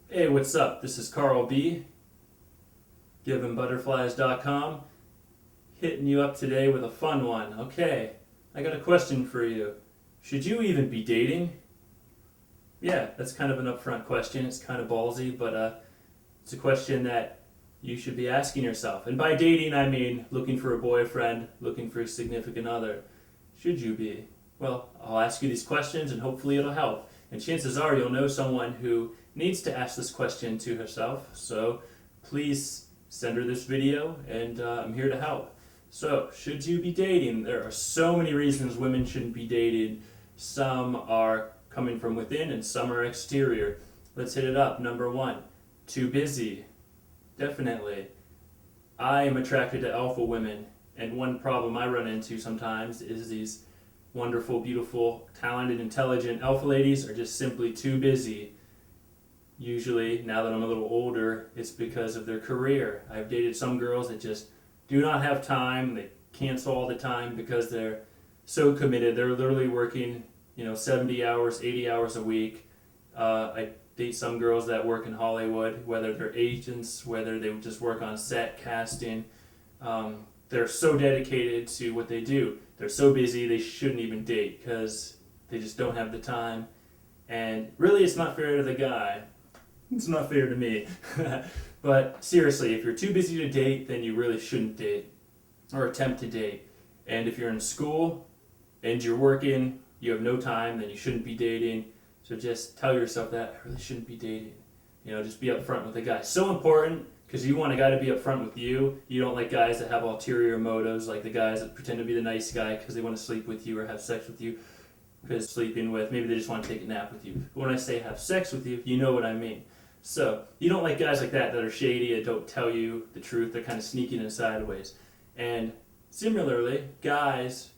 Hey, what's up? This is Carl B, givingbutterflies.com, hitting you up today with a fun one. Okay, I got a question for you. Should you even be dating? Yeah, that's kind of an upfront question. It's kind of ballsy, but it's a question that you should be asking yourself. And by dating, I mean looking for a boyfriend, looking for a significant other. Should you be? Well, I'll ask you these questions and hopefully it'll help. And chances are you'll know someone who needs to ask this question to herself. So please send her this video and I'm here to help. So, should you be dating? There are so many reasons women shouldn't be dating. Some are coming from within and some are exterior. Let's hit it up. Number one, too busy. Definitely. I am attracted to alpha women, and one problem I run into sometimes is these wonderful, beautiful, talented, intelligent alpha ladies are just simply too busy. Usually, now that I'm a little older, it's because of their career. I've dated some girls that just do not have time. They cancel all the time because they're so committed. They're literally working, 70 hours, 80 hours a week. I date some girls that work in Hollywood, whether they're agents, whether they just work on set, casting. They're so dedicated to what they do. They're so busy they shouldn't even date because they just don't have the time. And really, it's not fair to the guy. It's not fair to me. But seriously, if you're too busy to date, then you really shouldn't date or attempt to date. And if you're in school and you're working, you have no time, then you shouldn't be dating. So just tell yourself that I really shouldn't be dating. Just be upfront with the guy. So important because you want a guy to be upfront with you. You don't like guys that have ulterior motives, like the guys that pretend to be the nice guy because they want to sleep with you or have sex with you. Because sleeping with, maybe they just want to take a nap with you. But when I say have sex with you, you know what I mean. So you don't like guys like that are shady and don't tell you the truth. They're kind of sneaking in sideways. And similarly, guys,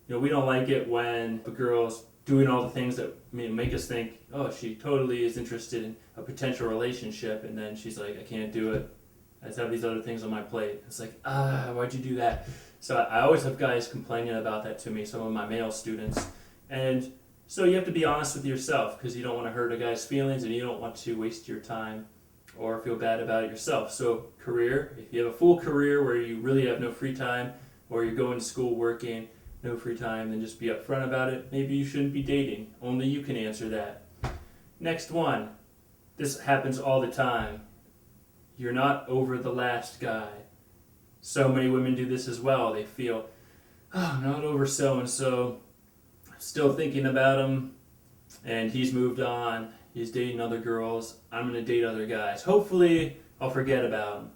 we don't like it when a girl's doing all the things that make us think, oh, she totally is interested in a potential relationship, and then she's like, I can't do it. I just have these other things on my plate. It's like, why'd you do that? So I always have guys complaining about that to me, some of my male students. And so you have to be honest with yourself because you don't want to hurt a guy's feelings and you don't want to waste your time or feel bad about it yourself. So career, if you have a full career where you really have no free time or you're going to school working, no free time, then just be upfront about it. Maybe you shouldn't be dating. Only you can answer that. Next one. This happens all the time. You're not over the last guy. So many women do this as well. They feel, I'm not over so-and-so. Still thinking about him, and he's moved on. He's dating other girls. I'm going to date other guys. Hopefully, I'll forget about him.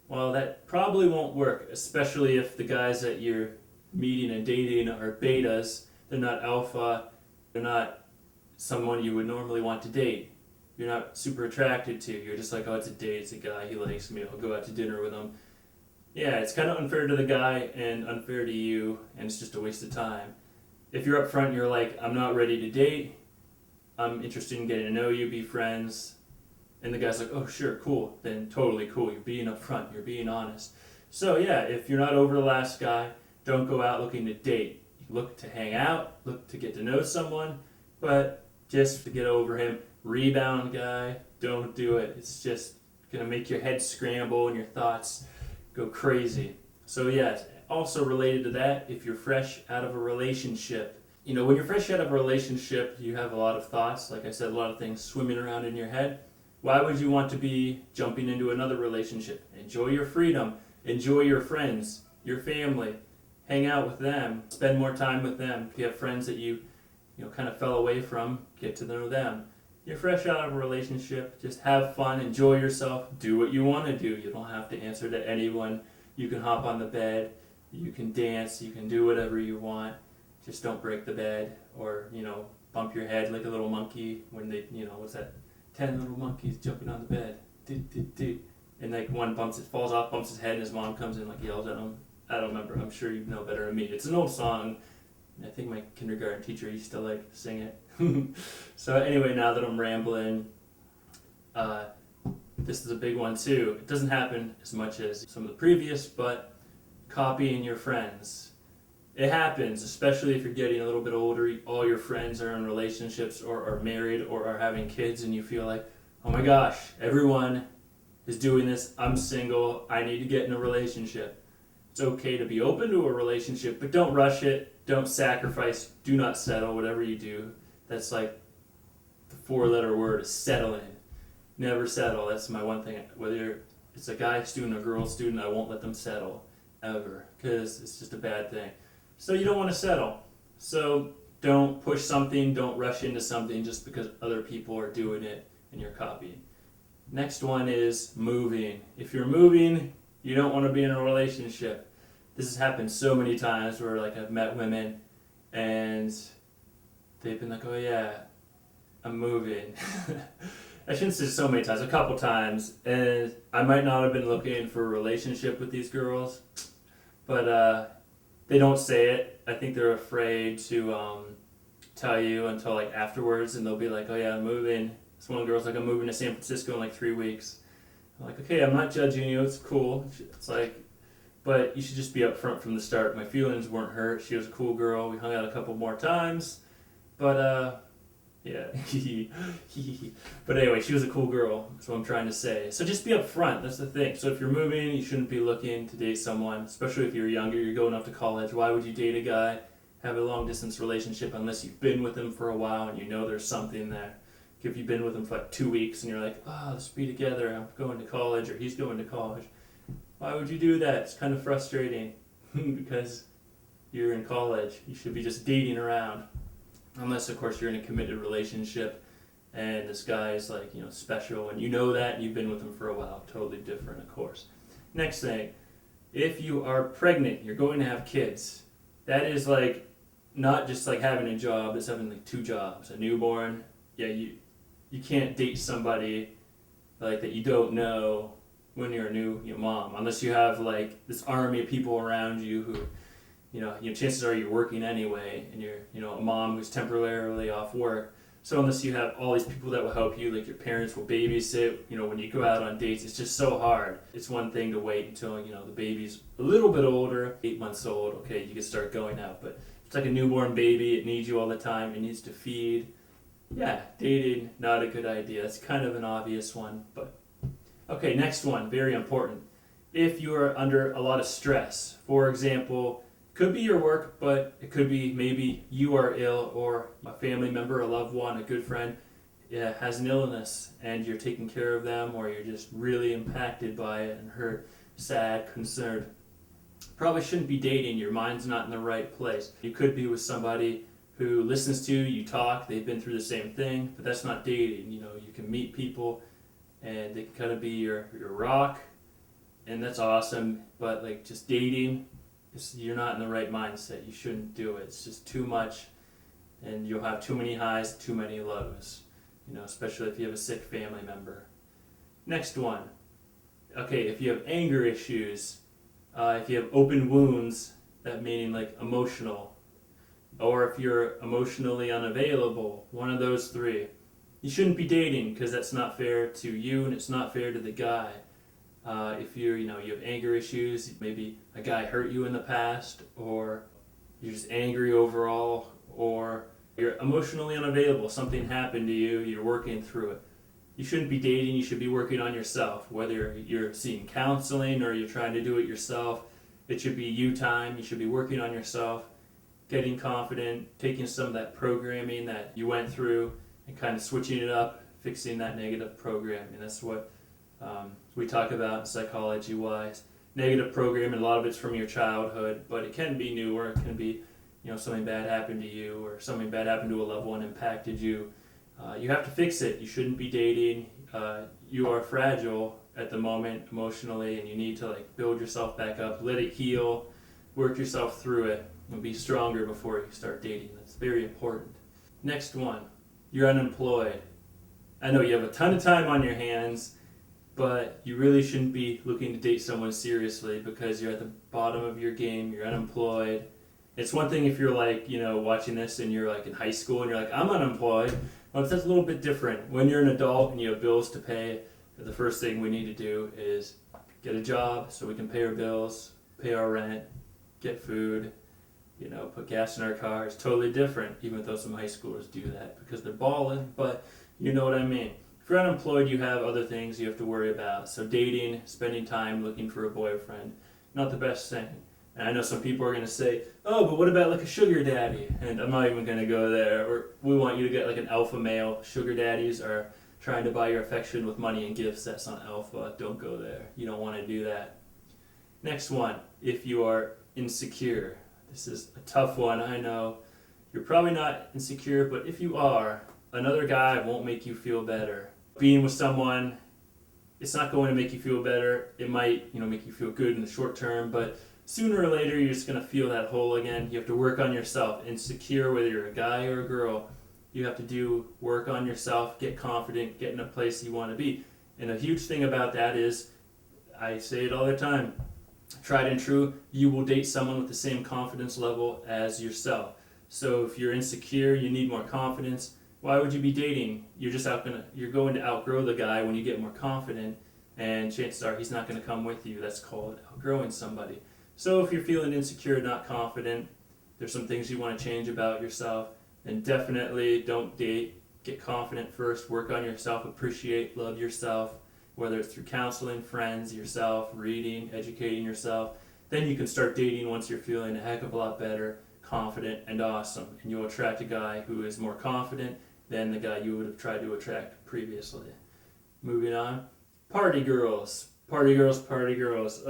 Well, that probably won't work, especially if the guys that you're meeting and dating are betas. They're not alpha. They're not someone you would normally want to date. You're not super attracted to. You're just like, oh, it's a date. It's a guy. He likes me. I'll go out to dinner with him. Yeah, it's kind of unfair to the guy and unfair to you, and it's just a waste of time. If you're up front, you're like, I'm not ready to date. I'm interested in getting to know you, be friends. And the guy's like, oh, sure, cool. Then totally cool. You're being upfront. You're being honest. So yeah, if you're not over the last guy, don't go out looking to date. You look to hang out, look to get to know someone, but just to get over him, rebound guy, don't do it. It's just going to make your head scramble and your thoughts go crazy. So yes, also related to that, if you're fresh out of a relationship, when you're fresh out of a relationship, you have a lot of thoughts, like I said, a lot of things swimming around in your head. Why would you want to be jumping into another relationship? Enjoy your freedom, enjoy your friends, your family, hang out with them, spend more time with them. If you have friends that you kind of fell away from, get to know them. You're fresh out of a relationship, just have fun, enjoy yourself, do what you want to do. You don't have to answer to anyone. You can hop on the bed, you can dance, you can do whatever you want. Just don't break the bed or, bump your head like a little monkey when they, what's that? 10 little monkeys jumping on the bed. And like one falls off, bumps his head, and his mom comes in, like yells at him. I don't remember. I'm sure you know better than me. It's an old song. I think my kindergarten teacher used to sing it. So anyway, now that I'm rambling, this is a big one too. It doesn't happen as much as some of the previous, but copying your friends. It happens, especially if you're getting a little bit older. All your friends are in relationships or are married or are having kids, and you feel like, oh my gosh, everyone is doing this. I'm single. I need to get in a relationship. It's okay to be open to a relationship, but don't rush it. Don't sacrifice. Do not settle. Whatever you do, that's like the four-letter word is settling. Never settle. That's my one thing. Whether it's a guy student or girl student, I won't let them settle ever because it's just a bad thing. So you don't want to settle. So don't push something. Don't rush into something just because other people are doing it and you're copying. Next one is moving. If you're moving, you don't want to be in a relationship. This has happened so many times where like I've met women and they've been like, oh yeah, I'm moving. I shouldn't say so many times, a couple times, and I might not have been looking for a relationship with these girls, but they don't say it. I think they're afraid to tell you until like afterwards, and they'll be like, oh yeah, I'm moving. This one girl's like, I'm moving to San Francisco in like 3 weeks. I'm like, okay, I'm not judging you, it's cool. It's like, but you should just be upfront from the start. My feelings weren't hurt. She was a cool girl. We hung out a couple more times, but yeah. But anyway, she was a cool girl. That's what I'm trying to say. So just be upfront. That's the thing. So if you're moving, you shouldn't be looking to date someone, especially if you're younger. You're going off to college. Why would you date a guy, have a long distance relationship unless you've been with him for a while and you know there's something there? If you've been with him for like 2 weeks and you're like, oh, let's be together. I'm going to college or he's going to college. Why would you do that? It's kind of frustrating because you're in college. You should be just dating around. Unless, of course, you're in a committed relationship and this guy is like, special and you know that and you've been with him for a while. Totally different, of course. Next thing, if you are pregnant, you're going to have kids. That is like not just like having a job, it's having like 2 jobs. A newborn, yeah, you can't date somebody like that you don't know when you're a new mom. Unless you have like this army of people around you who chances are you're working anyway, and you're, a mom who's temporarily off work. So unless you have all these people that will help you, like your parents will babysit, when you go out on dates, it's just so hard. It's one thing to wait until, the baby's a little bit older, 8 months old, okay, you can start going out. But it's like a newborn baby, it needs you all the time, it needs to feed. Yeah, dating, not a good idea. That's kind of an obvious one, but. Okay, next one, very important. If you are under a lot of stress, for example, could be your work, but it could be maybe you are ill or a family member, a loved one, a good friend has an illness and you're taking care of them or you're just really impacted by it and hurt, sad, concerned. Probably shouldn't be dating. Your mind's not in the right place. You could be with somebody who listens to you, you talk, they've been through the same thing, but that's not dating. You can meet people and they can kind of be your rock and that's awesome, but like just dating, you're not in the right mindset. You shouldn't do it. It's just too much, and you'll have too many highs, too many lows. Especially if you have a sick family member. Next one. Okay, if you have anger issues, if you have open wounds, that meaning like emotional, or if you're emotionally unavailable, one of those 3, you shouldn't be dating because that's not fair to you and it's not fair to the guy. If you have anger issues, maybe a guy hurt you in the past, or you're just angry overall, or you're emotionally unavailable, something happened to you, you're working through it. You shouldn't be dating, you should be working on yourself. Whether you're seeing counseling or you're trying to do it yourself, it should be you time. You should be working on yourself, getting confident, taking some of that programming that you went through and kind of switching it up, fixing that negative programming. That's what we talk about psychology-wise. Negative programming, a lot of it's from your childhood, but it can be newer. It can be, something bad happened to you or something bad happened to a loved one, impacted you. You have to fix it. You shouldn't be dating. You are fragile at the moment emotionally, and you need to build yourself back up, let it heal, work yourself through it, and be stronger before you start dating. That's very important. Next one, you're unemployed. I know you have a ton of time on your hands, but you really shouldn't be looking to date someone seriously because you're at the bottom of your game, you're unemployed. It's one thing if you're watching this and you're in high school and you're like, I'm unemployed. Well, that's a little bit different. When you're an adult and you have bills to pay, the first thing we need to do is get a job so we can pay our bills, pay our rent, get food, put gas in our car. It's totally different, even though some high schoolers do that because they're balling, but you know what I mean. If you're unemployed, you have other things you have to worry about. So dating, spending time looking for a boyfriend, not the best thing. And I know some people are going to say, oh, but what about like a sugar daddy? And I'm not even going to go there. Or we want you to get like an alpha male. Sugar daddies are trying to buy your affection with money and gifts. That's not alpha. Don't go there. You don't want to do that. Next one, if you are insecure. This is a tough one, I know. You're probably not insecure, but if you are, another guy won't make you feel better. Being with someone, it's not going to make you feel better. It might, make you feel good in the short term, but sooner or later you're just going to feel that hole again. You have to work on yourself. Insecure, whether you're a guy or a girl, you have to do work on yourself, get confident, get in a place you want to be. And a huge thing about that is, I say it all the time, tried and true, you will date someone with the same confidence level as yourself. So if you're insecure, you need more confidence, why would you be dating? You're going to outgrow the guy when you get more confident, and chances are he's not going to come with you. That's called outgrowing somebody. So if you're feeling insecure, not confident, there's some things you want to change about yourself, then definitely don't date. Get confident first, work on yourself, appreciate, love yourself, whether it's through counseling, friends, yourself, reading, educating yourself. Then you can start dating once you're feeling a heck of a lot better, confident, and awesome. And you'll attract a guy who is more confident than the guy you would have tried to attract previously. Moving on. Party girls. Party girls, party girls.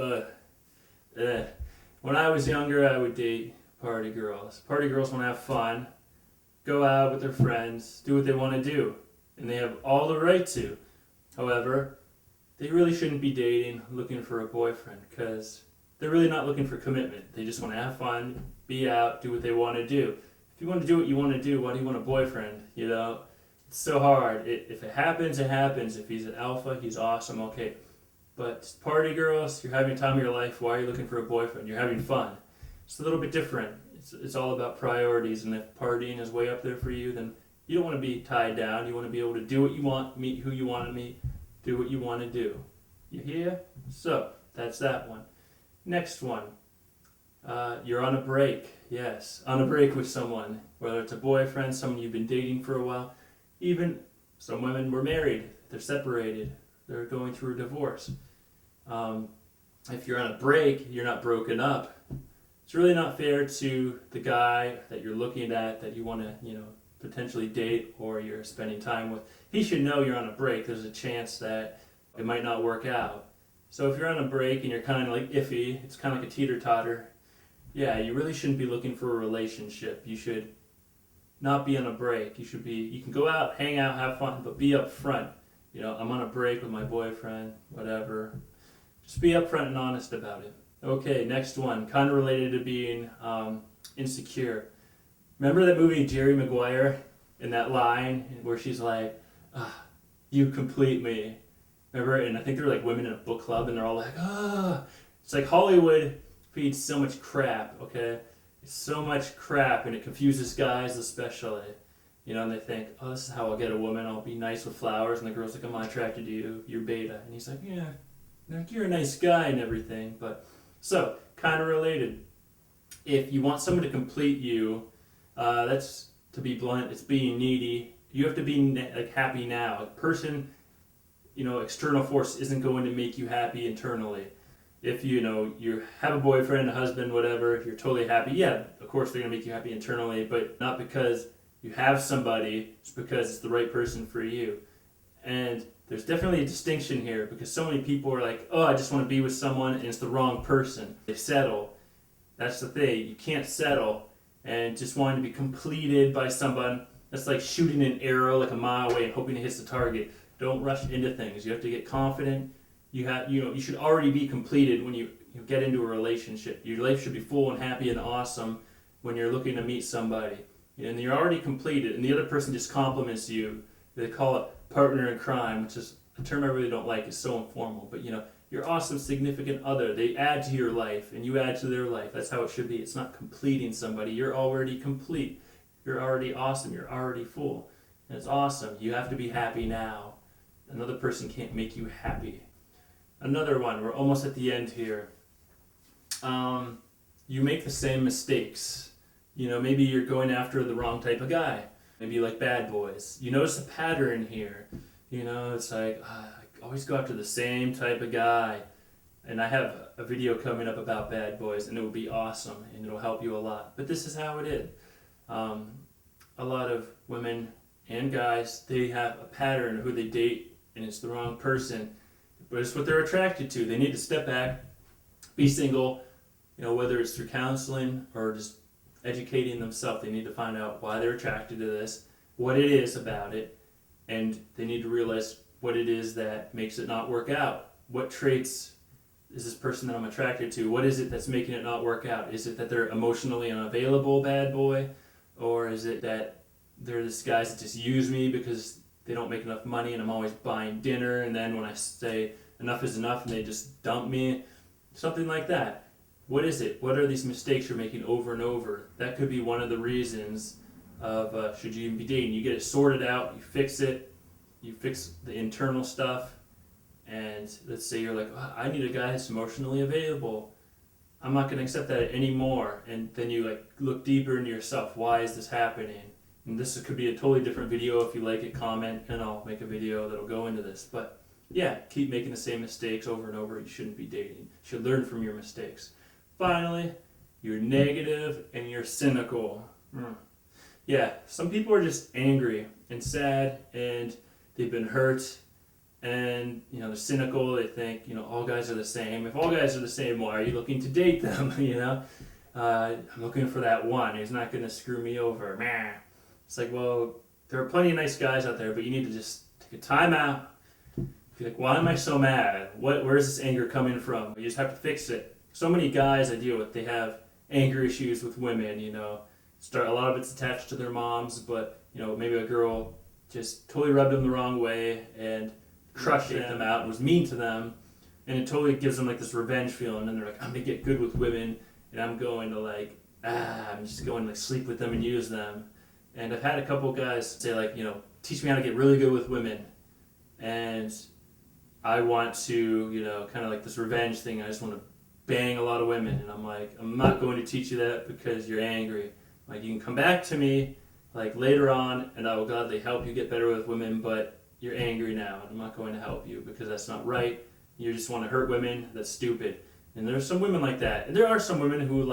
When I was younger, I would date party girls. Party girls want to have fun, go out with their friends, do what they want to do. And they have all the right to. However, they really shouldn't be dating, looking for a boyfriend, because they're really not looking for commitment. They just want to have fun, be out, do what they want to do. If you want to do what you want to do, why do you want a boyfriend? It's so hard. If it happens, it happens. If he's an alpha, he's awesome, okay. But party girls, you're having time of your life. Why are you looking for a boyfriend? You're having fun. It's a little bit different. It's all about priorities, and if partying is way up there for you, then you don't want to be tied down. You want to be able to do what you want, meet who you want to meet, do what you want to do. You hear? So, that's that one. Next one. You're on a break. Yes, on a break with someone. Whether it's a boyfriend, someone you've been dating for a while. Even some women were married. They're separated. They're going through a divorce. If you're on a break, you're not broken up. It's really not fair to the guy that you're looking at, that you want to, potentially date or you're spending time with. He should know you're on a break. There's a chance that it might not work out. So if you're on a break and you're kind of like iffy, it's kind of like a teeter-totter, yeah, you really shouldn't be looking for a relationship. You should not be on a break. You can go out, hang out, have fun, but be up front. I'm on a break with my boyfriend, whatever. Just be upfront and honest about it. Okay, next one, kind of related to being insecure. Remember that movie Jerry Maguire, in that line where she's like, you complete me. Remember? And I think they're like women in a book club, and they're all like, It's like Hollywood feeds so much crap, okay? It's so much crap, and it confuses guys especially. And they think, this is how I'll get a woman. I'll be nice with flowers, and the girl's like, I'm not attracted to you. You're beta. And he's like, yeah, you're a nice guy and everything. But so, kind of related. If you want someone to complete you, that's, to be blunt, it's being needy. You have to be happy now. A person, external force isn't going to make you happy internally. If you have a boyfriend, a husband, whatever, if you're totally happy, yeah, of course they're going to make you happy internally, but not because you have somebody, it's because it's the right person for you. And there's definitely a distinction here, because so many people are like, I just want to be with someone, and it's the wrong person. They settle. That's the thing. You can't settle and just wanting to be completed by someone. That's like shooting an arrow like a mile away and hoping it hits the target. Don't rush into things. You have to get confident. You should already be completed when you get into a relationship. Your life should be full and happy and awesome when you're looking to meet somebody. And you're already completed, and the other person just compliments you. They call it partner in crime, which is a term I really don't like. It's so informal. But your awesome significant other, they add to your life, and you add to their life. That's how it should be. It's not completing somebody. You're already complete. You're already awesome. You're already full. And it's awesome. You have to be happy now. Another person can't make you happy. Another one. We're almost at the end here. You make the same mistakes. Maybe you're going after the wrong type of guy. Maybe you like bad boys. You notice a pattern here. You know, it's like, I always go after the same type of guy. And I have a video coming up about bad boys, and it will be awesome, and it'll help you a lot. But this is how it is. Um, a lot of women and guys, they have a pattern of who they date, and it's the wrong person. But it's what they're attracted to. They need to step back, be single, you know, whether it's through counseling or just educating themselves. They need to find out why they're attracted to this, what it is about it, and they need to realize what it is that makes it not work out. What traits is this person that I'm attracted to? What is it that's making it not work out? Is it that they're emotionally unavailable bad boy? Or is it that they're this guys that just use me because they don't make enough money and I'm always buying dinner, and then when I say enough is enough and they just dump me? Something like that. What is it? What are these mistakes you're making over and over? That could be one of the reasons of should you even be dating. You get it sorted out, you fix it, you fix the internal stuff, and let's say you're like, oh, I need a guy that's emotionally available. I'm not going to accept that anymore. And then you like look deeper into yourself. Why is this happening? And this could be a totally different video. If you like it, comment, and I'll make a video that'll go into this. But yeah, keep making the same mistakes over and over. You shouldn't be dating. You should learn from your mistakes. Finally, you're negative and you're cynical. Yeah, some people are just angry and sad, and they've been hurt, and you know they're cynical. They think, you know, all guys are the same. If all guys are the same, why are you looking to date them? You know, I'm looking for that one who's not going to screw me over. Meh. It's like, well, there are plenty of nice guys out there, but you need to just take a time out. Be like, why am I so mad? Where's this anger coming from? You just have to fix it. So many guys I deal with, they have anger issues with women. You know, a lot of it's attached to their moms, but you know, maybe a girl just totally rubbed them the wrong way and crushed them out and was mean to them, and it totally gives them like this revenge feeling, and they're like, I'm gonna get good with women, and I'm going to I'm just going to like sleep with them and use them. And I've had a couple guys say like, you know, teach me how to get really good with women, and I want to, you know, kind of like this revenge thing. I just want to bang a lot of women, and I'm like, I'm not going to teach you that because you're angry. Like, you can come back to me like later on, and I will gladly help you get better with women, but you're angry now, and I'm not going to help you because that's not right. You just want to hurt women. That's stupid. And there's some women like that. And there are some women who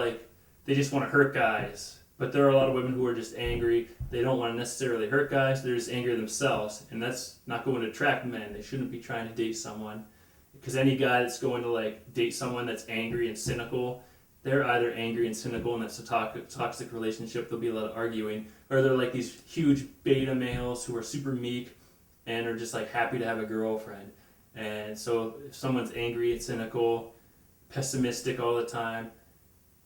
they just want to hurt guys. But there are a lot of women who are just angry. They don't want to necessarily hurt guys. They're just angry themselves. And that's not going to attract men. They shouldn't be trying to date someone. Because any guy that's going to date someone that's angry and cynical, they're either angry and cynical and that's a toxic relationship. There'll be a lot of arguing. Or they're like these huge beta males who are super meek and are just happy to have a girlfriend. And so if someone's angry and cynical, pessimistic all the time,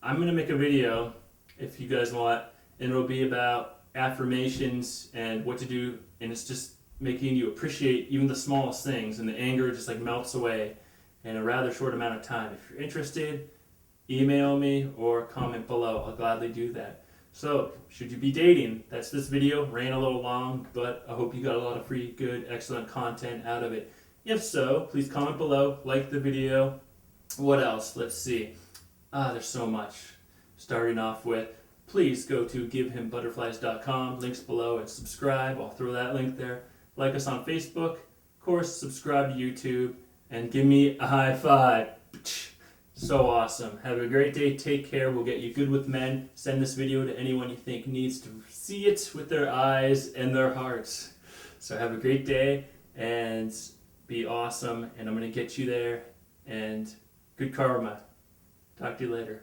I'm going to make a video, if you guys want, and it'll be about affirmations and what to do, and it's just making you appreciate even the smallest things, and the anger just melts away in a rather short amount of time. If you're interested, email me or comment below. I'll gladly do that. So, should you be dating? That's this video. Ran a little long, but I hope you got a lot of free, good, excellent content out of it. If so, please comment below, like the video. What else? Let's see. There's so much. Starting off with, please go to givehimbutterflies.com, links below, and subscribe. I'll throw that link there. Like us on Facebook. Of course, subscribe to YouTube, and give me a high five. So awesome. Have a great day. Take care. We'll get you good with men. Send this video to anyone you think needs to see it with their eyes and their hearts. So have a great day and be awesome. And I'm going to get you there. And good karma. Talk to you later.